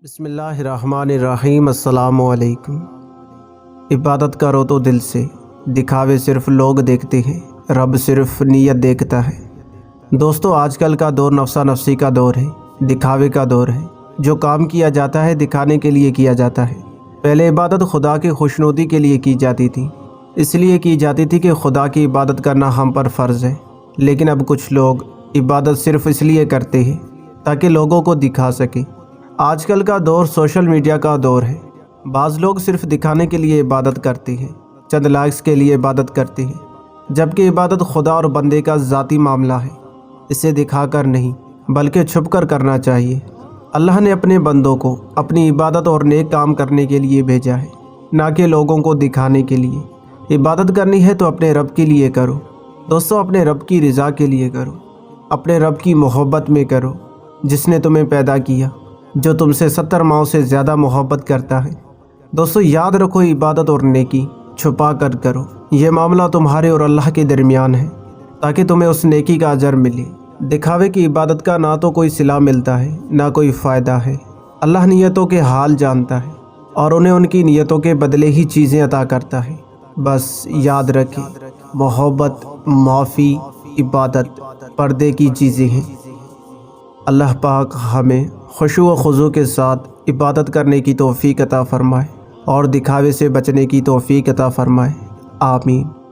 بسم اللہ الرحمن الرحیم۔ السلام علیکم۔ عبادت کرو تو دل سے، دکھاوے صرف لوگ دیکھتے ہیں، رب صرف نیت دیکھتا ہے۔ دوستو، آج کل کا دور نفسا نفسی کا دور ہے، دکھاوے کا دور ہے۔ جو کام کیا جاتا ہے دکھانے کے لیے کیا جاتا ہے۔ پہلے عبادت خدا کی خوشنودی کے لیے کی جاتی تھی، اس لیے کی جاتی تھی کہ خدا کی عبادت کرنا ہم پر فرض ہے۔ لیکن اب کچھ لوگ عبادت صرف اس لیے کرتے ہیں تاکہ لوگوں کو دکھا سکیں۔ آج کل کا دور سوشل میڈیا کا دور ہے۔ بعض لوگ صرف دکھانے کے لیے عبادت کرتے ہیں، چند لائکس کے لیے عبادت کرتے ہیں، جبکہ عبادت خدا اور بندے کا ذاتی معاملہ ہے۔ اسے دکھا کر نہیں بلکہ چھپ کر کرنا چاہیے۔ اللہ نے اپنے بندوں کو اپنی عبادت اور نیک کام کرنے کے لیے بھیجا ہے، نہ کہ لوگوں کو دکھانے کے لیے۔ عبادت کرنی ہے تو اپنے رب کے لیے کرو۔ دوستو، اپنے رب کی رضا کے لیے کرو، اپنے رب کی محبت میں کرو، جس نے تمہیں پیدا کیا، جو تم سے 70 ماؤں سے زیادہ محبت کرتا ہے۔ دوستو، یاد رکھو، عبادت اور نیکی چھپا کر کرو۔ یہ معاملہ تمہارے اور اللہ کے درمیان ہے، تاکہ تمہیں اس نیکی کا اجر ملے۔ دکھاوے کی عبادت کا نہ تو کوئی صلہ ملتا ہے نہ کوئی فائدہ ہے۔ اللہ نیتوں کے حال جانتا ہے اور انہیں ان کی نیتوں کے بدلے ہی چیزیں عطا کرتا ہے۔ بس یاد رکھیں، محبت، معافی، عبادت پردے کی چیزیں ہیں۔ اللہ پاک ہمیں خشوع و خضوع کے ساتھ عبادت کرنے کی توفیق عطا فرمائے اور دکھاوے سے بچنے کی توفیق عطا فرمائے۔ آمین۔